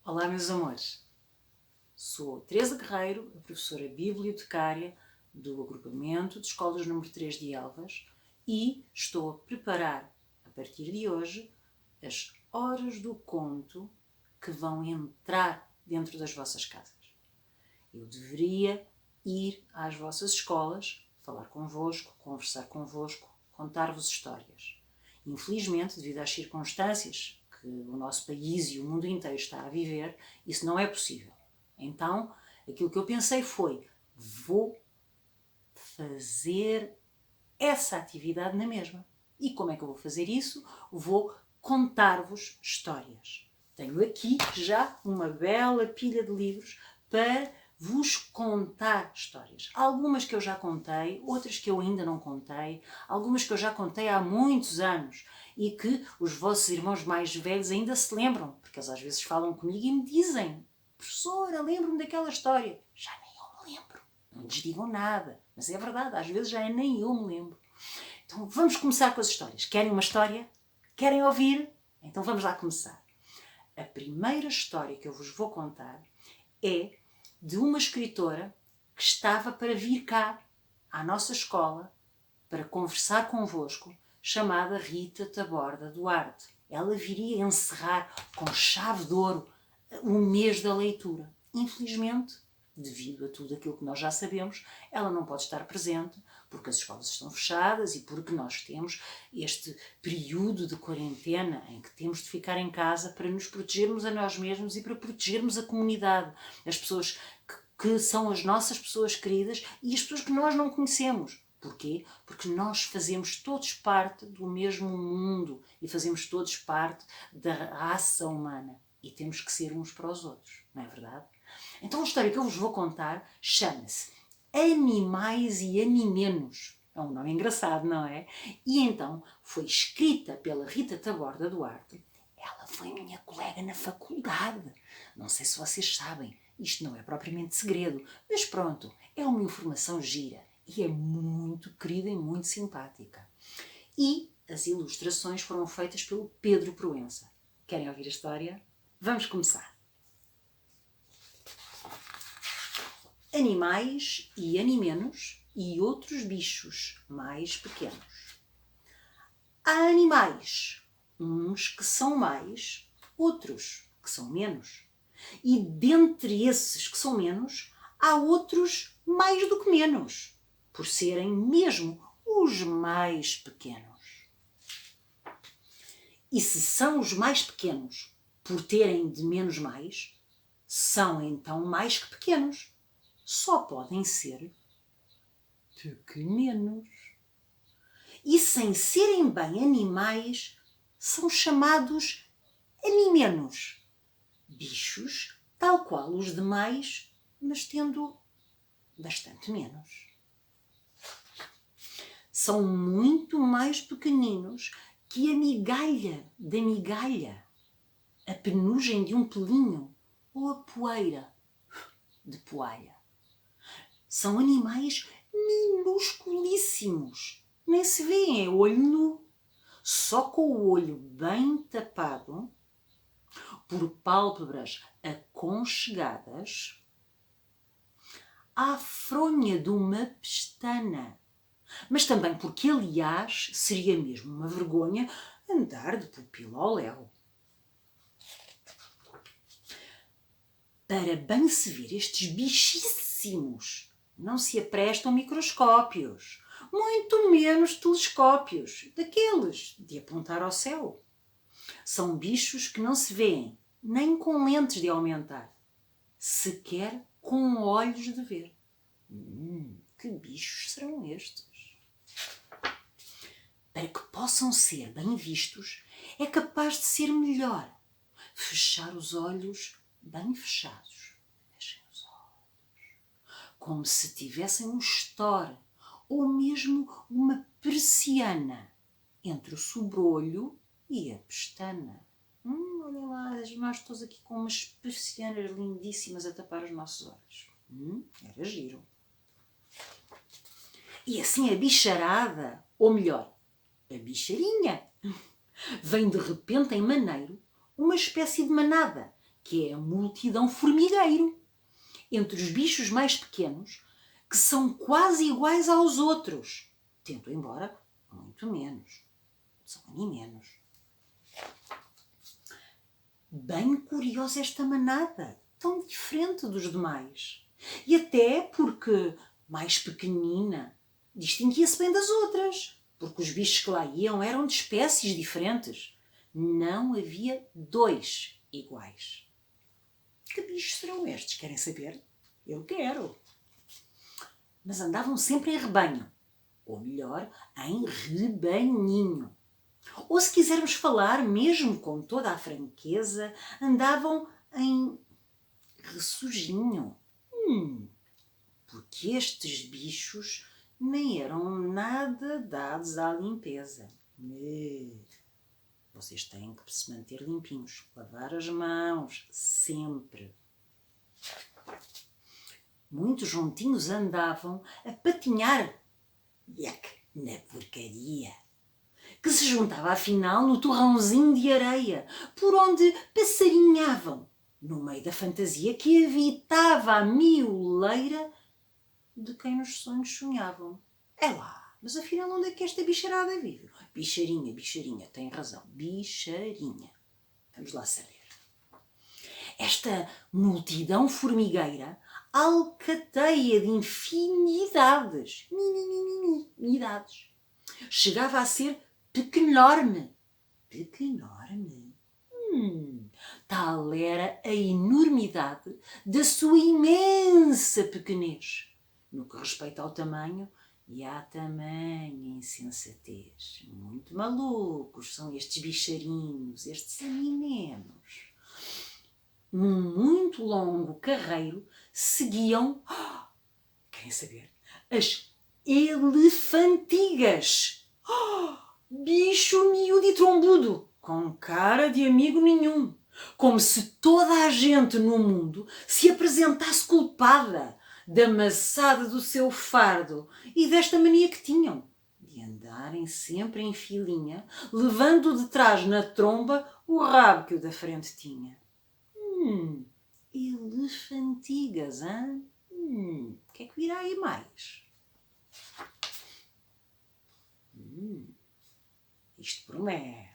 Olá, meus amores. Sou Teresa Guerreiro, a professora bibliotecária do agrupamento de escolas número 3 de Elvas e estou a preparar, a partir de hoje, as horas do conto que vão entrar dentro das vossas casas. Eu deveria ir às vossas escolas, falar convosco, conversar convosco, contar-vos histórias. Infelizmente, devido às circunstâncias que o nosso país e o mundo inteiro está a viver, isso não é possível. Então, aquilo que eu pensei foi, vou fazer essa atividade na mesma. E como é que eu vou fazer isso? Vou contar-vos histórias. Tenho aqui já uma bela pilha de livros para vos contar histórias. Algumas que eu já contei, outras que eu ainda não contei, algumas que eu já contei há muitos anos e que os vossos irmãos mais velhos ainda se lembram, porque eles às vezes falam comigo e me dizem: professora, lembro-me daquela história. Já nem eu me lembro. Não lhes digam nada, mas é verdade, às vezes já nem eu me lembro. Então vamos começar com as histórias. Querem uma história? Querem ouvir? Então vamos lá começar. A primeira história que eu vos vou contar é de uma escritora que estava para vir cá, à nossa escola, para conversar convosco, chamada Rita Taborda Duarte. Ela viria encerrar com chave de ouro o mês da leitura. Infelizmente, devido a tudo aquilo que nós já sabemos, ela não pode estar presente porque as escolas estão fechadas e porque nós temos este período de quarentena em que temos de ficar em casa para nos protegermos a nós mesmos e para protegermos a comunidade, as pessoas que são as nossas pessoas queridas e as pessoas que nós não conhecemos. Porquê? Porque nós fazemos todos parte do mesmo mundo e fazemos todos parte da raça humana e temos que ser uns para os outros, não é verdade? Então a história que eu vos vou contar chama-se Animais e Animenos. É um nome engraçado, não é? E então foi escrita pela Rita Taborda Duarte. Ela foi minha colega na faculdade. Não sei se vocês sabem, isto não é propriamente segredo, mas pronto, é uma informação gira e é muito querida e muito simpática. E as ilustrações foram feitas pelo Pedro Proença. Querem ouvir a história? Vamos começar. Animais e animenos e outros bichos mais pequenos. Há animais, uns que são mais, outros que são menos. E dentre esses que são menos, há outros mais do que menos, por serem mesmo os mais pequenos. E se são os mais pequenos por terem de menos mais, são então mais que pequenos. Só podem ser pequeninos. E sem serem bem animais, são chamados animenos. Bichos, tal qual os demais, mas tendo bastante menos. São muito mais pequeninos que a migalha da migalha, a penugem de um pelinho ou a poeira de poalha. São animais minusculíssimos. Nem se vêem, é olho nu. Só com o olho bem tapado, por pálpebras aconchegadas, à fronha de uma pestana. Mas também porque, aliás, seria mesmo uma vergonha andar de pupila ao léu. Para bem se ver estes bichíssimos, não se aprestam microscópios, muito menos telescópios, daqueles de apontar ao céu. São bichos que não se veem, nem com lentes de aumentar, sequer com olhos de ver. Que bichos serão estes? Para que possam ser bem vistos, é capaz de ser melhor fechar os olhos bem fechados. Fechem os olhos. Como se tivessem um store ou mesmo uma persiana entre o sobrolho e a pestana. Olhem lá, nós todos aqui com umas persianas lindíssimas a tapar os nossos olhos. Era giro. E assim a bicharada, ou melhor, a bicharinha, vem de repente em maneiro uma espécie de manada que é a multidão formigueiro, entre os bichos mais pequenos, que são quase iguais aos outros, tendo embora muito menos. São menos. Bem curiosa esta manada, tão diferente dos demais. E até porque, mais pequenina, distinguia-se bem das outras, porque os bichos que lá iam eram de espécies diferentes. Não havia 2 iguais. Que bichos serão estes? Querem saber? Eu quero. Mas andavam sempre em rebanho, ou melhor, em rebanhinho. Ou se quisermos falar, mesmo com toda a franqueza, andavam em ressujinho. Porque estes bichos nem eram nada dados à limpeza. Vocês têm que se manter limpinhos, lavar as mãos, sempre. Muitos juntinhos andavam a patinhar na porcaria, que se juntava afinal no torrãozinho de areia, por onde passarinhavam, no meio da fantasia que habitava a mioleira de quem nos sonhos sonhavam. É lá, mas afinal onde é que esta bicharada vive? Bicharinha, tem razão, bicharinha. Vamos lá saber. Esta multidão formigueira alcateia de infinidades, chegava a ser pequenorme. Tal era a enormidade da sua imensa pequenez, no que respeita ao tamanho e à tamanha insensatez. Muito malucos são estes bicharinhos, estes animenos. Num muito longo carreiro seguiam, querem saber, as elefantigas. Bicho miúdo e trombudo, com cara de amigo nenhum. Como se toda a gente no mundo se apresentasse culpada da maçada do seu fardo e desta mania que tinham de andarem sempre em filinha, levando de trás na tromba o rabo que o da frente tinha. Elefantigas, hein? O que é que virá aí mais? Isto promete.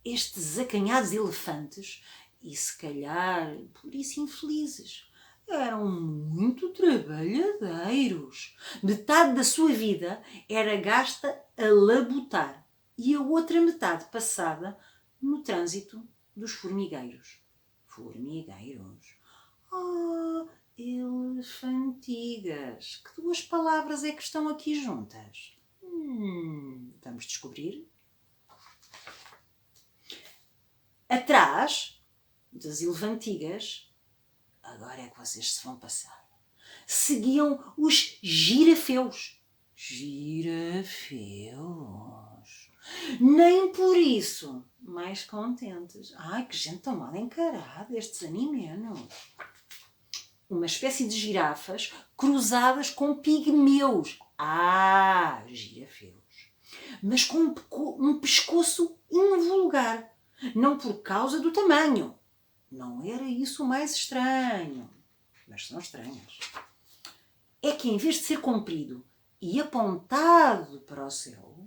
Estes acanhados elefantes, e se calhar por isso infelizes, eram muito trabalhadeiros. Metade da sua vida era gasta a labutar e a outra metade passada no trânsito dos formigueiros. Elefantigas. Que 2 palavras é que estão aqui juntas? Vamos descobrir. Atrás das elefantigas, agora é que vocês se vão passar, seguiam os girafeus. Nem por isso mais contentes. Ai, que gente tão mal encarada, estes animenos. Uma espécie de girafas cruzadas com pigmeus. Girafeus. Mas com um pescoço invulgar. Não por causa do tamanho. Não era isso o mais estranho. Mas são estranhas. É que em vez de ser comprido e apontado para o céu,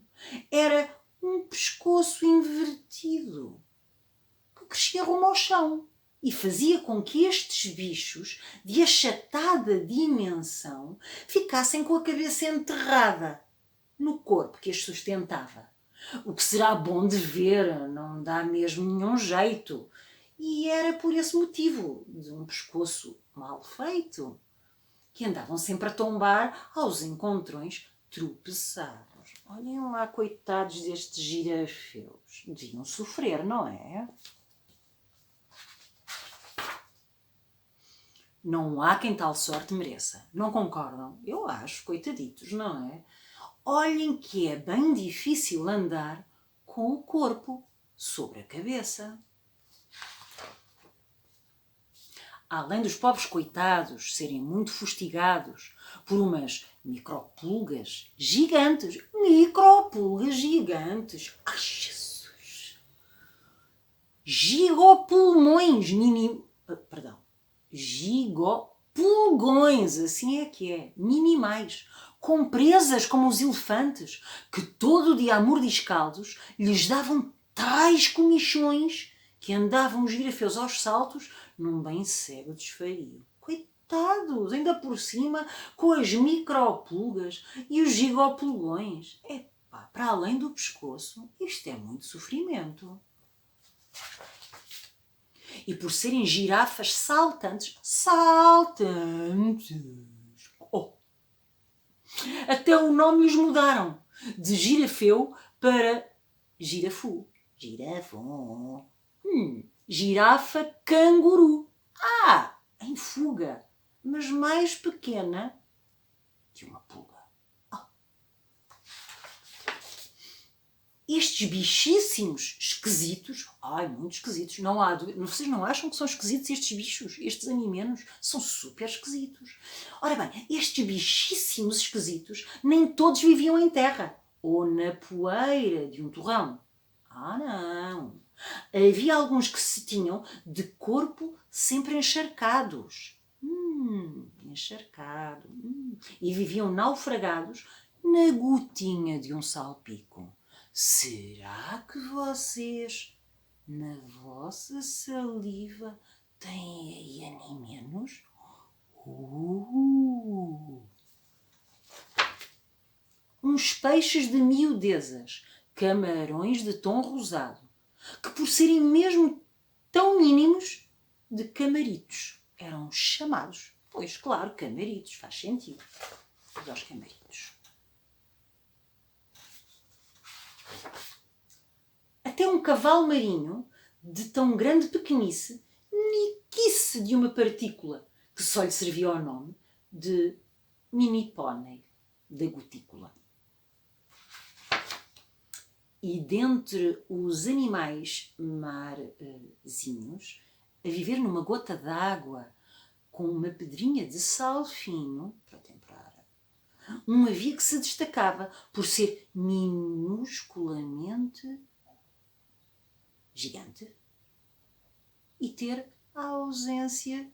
era um pescoço invertido que crescia rumo ao chão e fazia com que estes bichos de achatada dimensão ficassem com a cabeça enterrada no corpo que as sustentava. O que será bom de ver, não dá mesmo nenhum jeito. E era por esse motivo, de um pescoço mal feito, que andavam sempre a tombar aos encontrões tropeçados. Olhem lá, coitados destes girafeus. Deviam sofrer, não é? Não há quem tal sorte mereça. Não concordam? Eu acho, coitaditos, não é? Olhem que é bem difícil andar com o corpo sobre a cabeça. Além dos pobres coitados serem muito fustigados por umas micropulgas gigantes. Ai, Jesus! gigopulmões, gigopulgões, assim é que é, minimais, com presas como os elefantes, que todo dia a mordiscá-los lhes davam tais comichões que andavam os girafeus aos saltos num bem cego desvario. Coitados, ainda por cima com as micropulgas e os gigopulgões. Epá, para além do pescoço, isto é muito sofrimento. E por serem girafas saltantes, oh, até o nome lhes mudaram, de girafeu para girafu, girafon, girafa canguru. Em fuga, mas mais pequena que uma pulga. Estes bichíssimos esquisitos, muito esquisitos, não há dúvida, vocês não acham que são esquisitos estes bichos, estes animenos? São super esquisitos. Ora bem, estes bichíssimos esquisitos nem todos viviam em terra ou na poeira de um torrão. Não. Havia alguns que se tinham de corpo sempre encharcados. E viviam naufragados na gotinha de um salpico. Será que vocês, na vossa saliva, têm aí animenos? Uns peixes de miudezas, camarões de tom rosado, que por serem mesmo tão mínimos, de camaritos, eram chamados. Pois, claro, camaritos, faz sentido. Os camaritos. Até um cavalo marinho, de tão grande pequenice, niquice de uma partícula que só lhe servia ao nome de mini pônei da gotícula. E dentre os animais marzinhos, a viver numa gota d'água com uma pedrinha de sal fino para temperar, havia que se destacava por ser minusculamente gigante e ter a ausência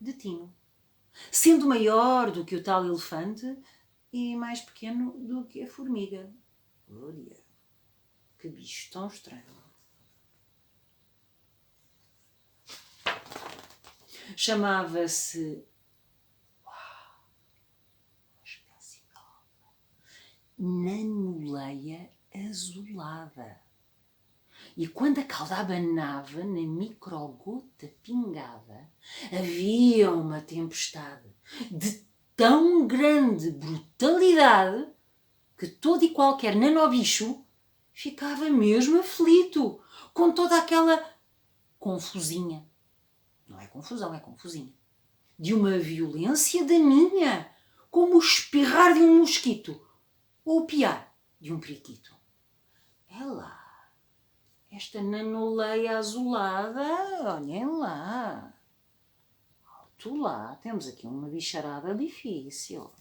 de tino, sendo maior do que o tal elefante e mais pequeno do que a formiga. Olha, que bicho tão estranho. Chamava-se uma espécie nova, Nanoleia azulada. E quando a cauda abanava na microgota pingada, havia uma tempestade de tão grande brutalidade que todo e qualquer nanobicho ficava mesmo aflito, com toda aquela confusinha. Não é confusão, é confusinha. De uma violência daninha, como o espirrar de um mosquito ou o piar de um periquito. Esta nanoleia azulada, olhem lá. Alto lá, temos aqui uma bicharada difícil.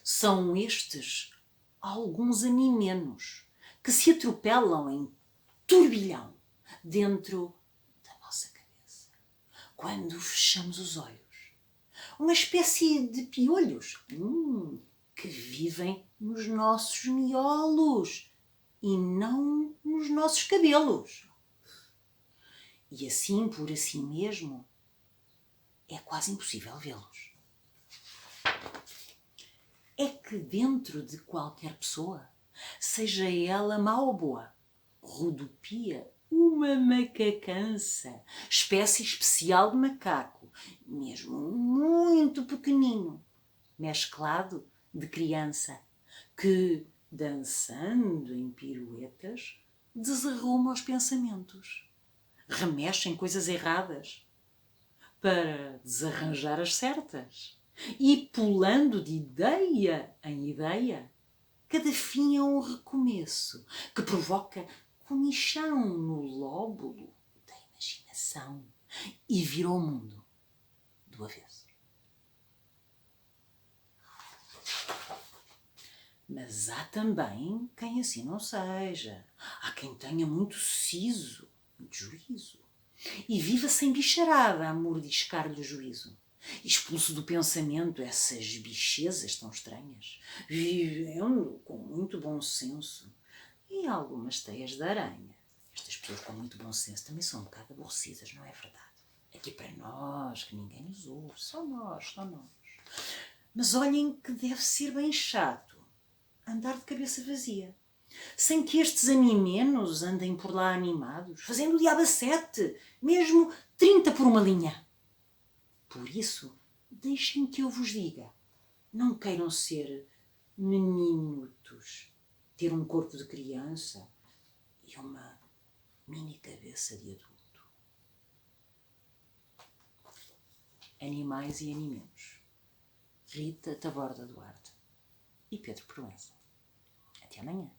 São estes alguns animenos que se atropelam em turbilhão dentro da nossa cabeça quando fechamos os olhos. Uma espécie de piolhos que vivem nos nossos miolos e não nos nossos cabelos. E assim, por assim mesmo, é quase impossível vê-los. É que dentro de qualquer pessoa, seja ela má ou boa, rodopia uma macacança, espécie especial de macaco, mesmo muito pequenino, mesclado de criança, que, dançando em piruetas, desarruma os pensamentos, remexe em coisas erradas para desarranjar as certas e, pulando de ideia em ideia, cada fim é um recomeço que provoca comichão no lóbulo da imaginação e vira o mundo do avesso. Mas há também quem assim não seja. Há quem tenha muito siso, muito juízo, e viva sem bicharada a mordiscar-lhe o juízo. Expulso do pensamento essas bichezas tão estranhas, vivendo com muito bom senso e algumas teias de aranha. Estas pessoas com muito bom senso também são um bocado aborrecidas, não é verdade? Aqui para nós, que ninguém nos ouve, só nós, só nós. Mas olhem que deve ser bem chato andar de cabeça vazia, sem que estes animenos andem por lá animados, fazendo o diabo a 7, mesmo 30 por uma linha. Por isso, deixem que eu vos diga, não queiram ser meninutos, ter um corpo de criança e uma mini cabeça de adulto. Animais e Animenos. Rita Taborda Duarte e Pedro Proença. Até amanhã.